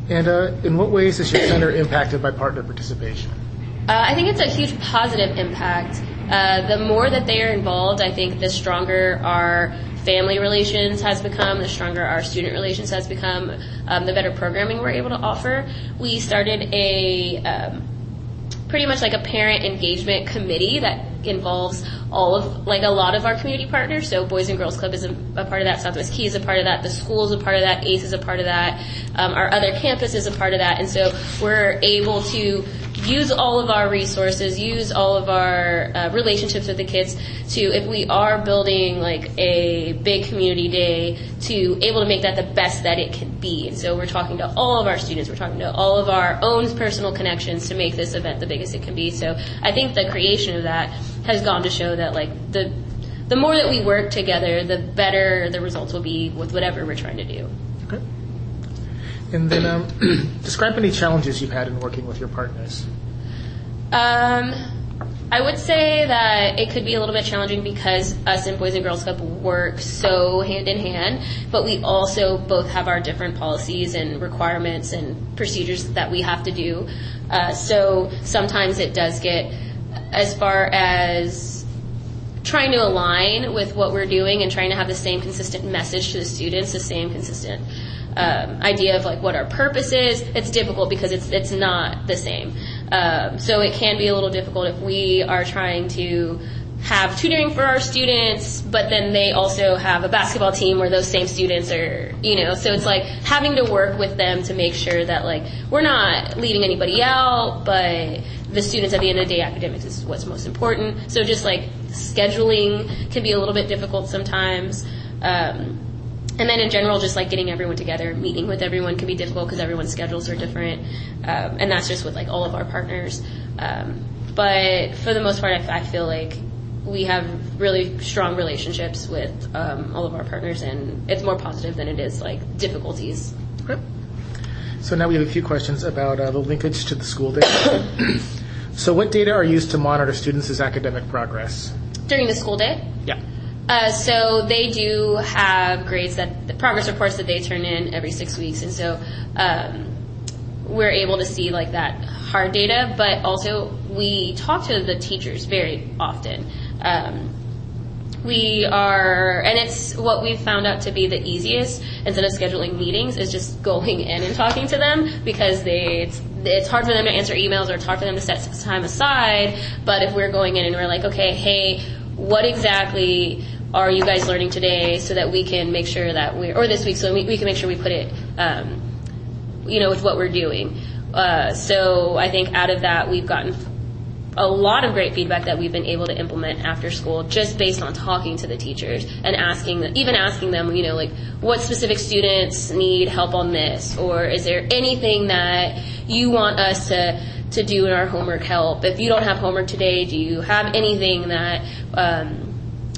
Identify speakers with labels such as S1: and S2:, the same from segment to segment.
S1: And in what ways is your center impacted by partner participation?
S2: I think it's a huge positive impact. The more that they are involved, I think the stronger our family relations has become, the stronger our student relations has become, the better programming we're able to offer. We started a pretty much like a parent engagement committee that involves all of, like, a lot of our community partners. So Boys and Girls Club is a part of that, Southwest Key is a part of that, the school is a part of that, ACE is a part of that, our other campus is a part of that. And so we're able to use all of our resources, use all of our relationships with the kids to, if we are building like a big community day, to able to make that the best that it can be. And so we're talking to all of our students, we're talking to all of our own personal connections to make this event the biggest it can be. So I think the creation of that has gone to show that, like, the more that we work together, the better the results will be with whatever we're trying to do.
S1: Okay. And then describe any challenges you've had in working with your partners.
S2: I would say that it could be a little bit challenging because us and Boys and Girls Club work so hand in hand, but we also both have our different policies and requirements and procedures that we have to do. So sometimes it does get as far as trying to align with what we're doing and trying to have the same consistent message to the students, the same consistent idea of like what our purpose is. It's difficult because it's not the same. So it can be a little difficult if we are trying to have tutoring for our students, but then they also have a basketball team where those same students are, so it's like having to work with them to make sure that, like, we're not leaving anybody out, but the students at the end of the day, academics is what's most important. So just like scheduling can be a little bit difficult sometimes. And then in general, just like getting everyone together, meeting with everyone can be difficult because everyone's schedules are different. And that's just with like all of our partners. But for the most part, I feel like we have really strong relationships with all of our partners, and it's more positive than it is like difficulties.
S1: Okay. So now we have a few questions about the linkage to the school day. So what data are used to monitor students' academic progress?
S2: During the school day?
S1: Yeah.
S2: So they do have grades, the progress reports that they turn in every 6 weeks, and so we're able to see like that hard data, but also we talk to the teachers very often. And it's what we've found out to be the easiest, instead of scheduling meetings, is just going in and talking to them, because it's hard for them to answer emails, or it's hard for them to set time aside. But if we're going in and we're like, okay, hey, what exactly are you guys learning today, so that we can make sure that or this week, so we can make sure we put it, with what we're doing. So I think out of that, we've gotten a lot of great feedback that we've been able to implement after school, just based on talking to the teachers and asking them, like, what specific students need help on this, or is there anything that you want us to do in our homework help? If you don't have homework today, do you have anything that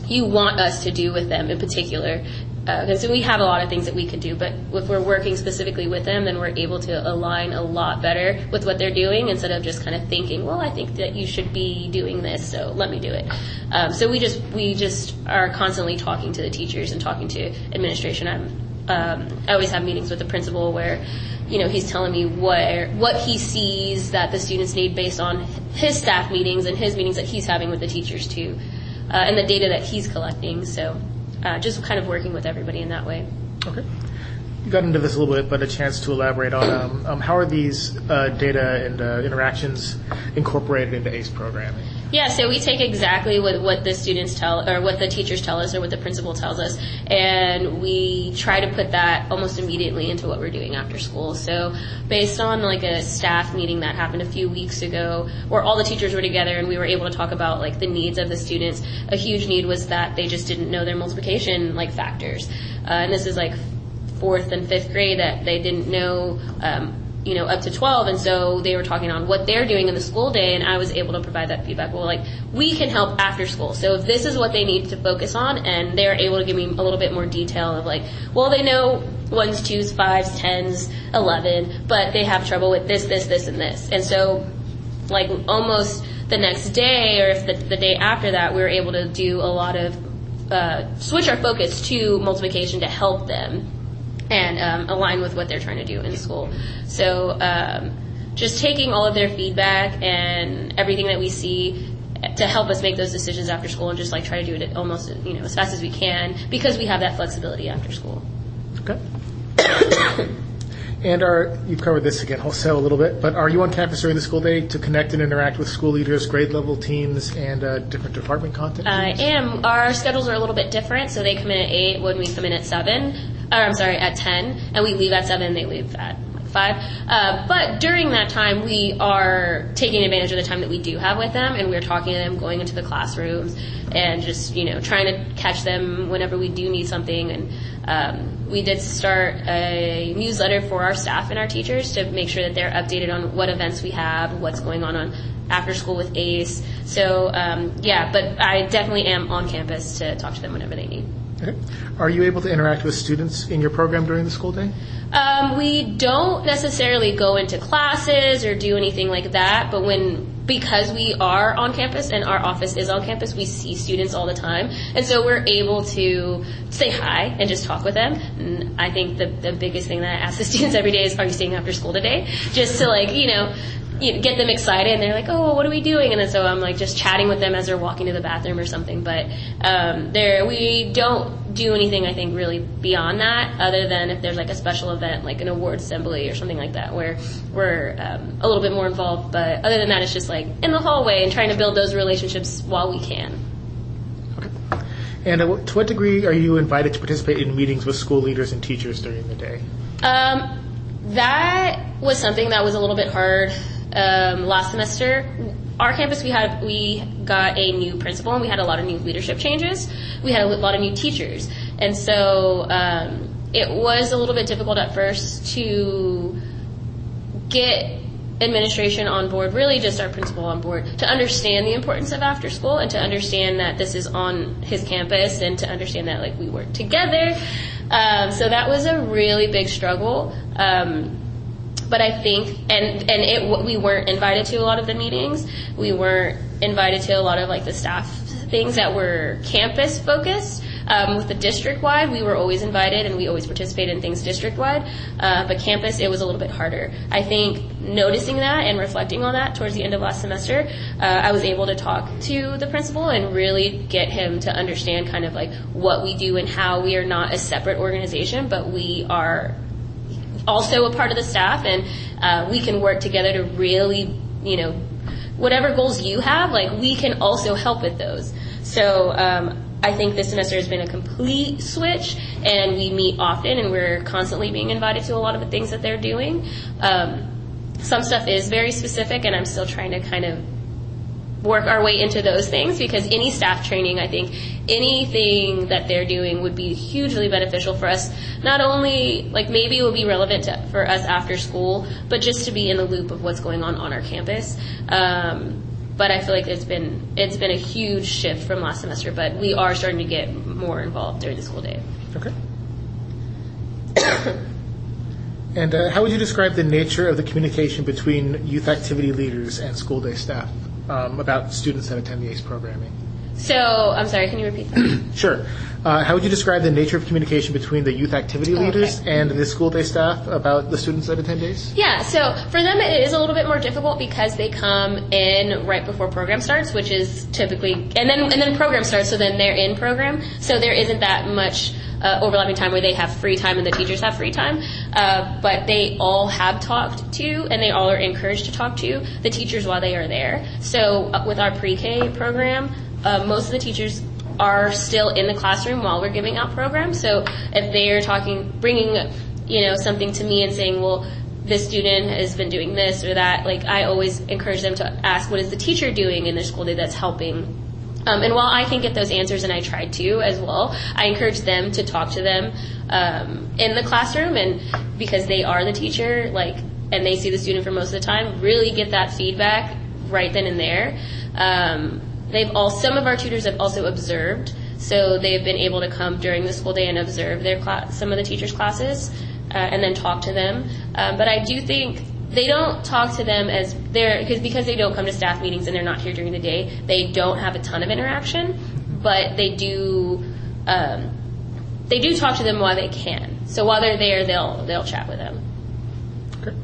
S2: you want us to do with them in particular? Because we have a lot of things that we could do, but if we're working specifically with them, then we're able to align a lot better with what they're doing, instead of just kind of thinking, well, I think that you should be doing this, so let me do it. So we just are constantly talking to the teachers and talking to administration. I always have meetings with the principal where, he's telling me what he sees that the students need based on his staff meetings and his meetings that he's having with the teachers too, and the data that he's collecting. So just kind of working with everybody in that way.
S1: Okay. You got into this a little bit, but a chance to elaborate on how are these data and interactions incorporated into ACE programming?
S2: Yeah, so we take exactly what the students tell, or what the teachers tell us, or what the principal tells us, and we try to put that almost immediately into what we're doing after school. So based on like a staff meeting that happened a few weeks ago, where all the teachers were together and we were able to talk about like the needs of the students, a huge need was that they just didn't know their multiplication like factors. And this is like 4th and 5th grade, that they didn't know up to 12, and so they were talking on what they're doing in the school day, and I was able to provide that feedback. Well, like, we can help after school, so if this is what they need to focus on, and they're able to give me a little bit more detail of like, well, they know 1s, 2s, 5s, 10s, 11, but they have trouble with this, and this. And so, like, almost the next day, or if the day after that, we were able to do a lot of switch our focus to multiplication to help them and align with what they're trying to do in school. So just taking all of their feedback and everything that we see to help us make those decisions after school, and just like try to do it almost as fast as we can, because we have that flexibility after school.
S1: Okay. And you've covered this again wholesale a little bit, but are you on campus during the school day to connect and interact with school leaders, grade level teams, and different department content teams?
S2: I am. Our schedules are a little bit different, so they come in at 8 when we come in at 10, and we leave at 7, they leave at 5. But during that time, we are taking advantage of the time that we do have with them, and we're talking to them, going into the classrooms, and just, trying to catch them whenever we do need something. And we did start a newsletter for our staff and our teachers to make sure that they're updated on what events we have, what's going on after school with ACE. So, but I definitely am on campus to talk to them whenever they need.
S1: Okay. Are you able to interact with students in your program during the school day?
S2: We don't necessarily go into classes or do anything like that, but because we are on campus and our office is on campus, we see students all the time. And so we're able to say hi and just talk with them. And I think the biggest thing that I ask the students every day is, are you staying after school today? Just to get them excited, and they're like, oh, what are we doing? And then so I'm like just chatting with them as they're walking to the bathroom or something. But we don't do anything, I think, really beyond that, other than if there's like a special event, like an awards assembly or something like that, where we're a little bit more involved. But other than that, it's just like in the hallway and trying to build those relationships while we can.
S1: Okay. And to what degree are you invited to participate in meetings with school leaders and teachers during the day?
S2: That was something that was a little bit hard. Last semester, our campus, we got a new principal, and we had a lot of new leadership changes. We had a lot of new teachers. And so it was a little bit difficult at first to get administration on board, really just our principal on board, to understand the importance of after school, and to understand that this is on his campus, and to understand that we work together. So that was a really big struggle. But I think, we weren't invited to a lot of the meetings. We weren't invited to a lot of the staff things that were campus focused. With the district-wide, we were always invited, and we always participated in things district-wide. But campus, it was a little bit harder. I think noticing that and reflecting on that towards the end of last semester, I was able to talk to the principal and really get him to understand kind of what we do and how we are not a separate organization, but we are also a part of the staff, and we can work together to really, whatever goals you have, we can also help with those. So I think this semester has been a complete switch, and we meet often, and we're constantly being invited to a lot of the things that they're doing. Some stuff is very specific, and I'm still trying to kind of work our way into those things, because any staff training, I think anything that they're doing would be hugely beneficial for us. Not only maybe it would be relevant for us after school, but just to be in the loop of what's going on our campus. But I feel like it's been a huge shift from last semester, but we are starting to get more involved during the school day.
S1: Okay. And how would you describe the nature of the communication between youth activity leaders and school day staff about students that attend the ACE programming?
S2: So, I'm sorry, can you repeat that?
S1: Sure. How would you describe the nature of communication between the youth activity leaders and the school day staff about the students that attend ACE?
S2: Yeah, so for them it is a little bit more difficult because they come in right before program starts, which is typically, and then program starts, so then they're in program. So there isn't that much overlapping time where they have free time and the teachers have free time. But they all have talked to, and they all are encouraged to talk to the teachers while they are there. So with our pre-K program, most of the teachers are still in the classroom while we're giving out programs. So if they are bringing, something to me and saying, well, this student has been doing this or that, I always encourage them to ask, what is the teacher doing in their school day that's helping? And while I can get those answers, and I try to as well, I encourage them to talk to them in the classroom, and because they are the teacher, and they see the student for most of the time, really get that feedback right then and there. Some of our tutors have also observed, so they've been able to come during the school day and observe some of the teachers' classes, and then talk to them. But I do think they don't talk to them because they don't come to staff meetings and they're not here during the day. They don't have a ton of interaction, but they do they do talk to them while they can. So while they're there, they'll chat with them.
S1: Okay.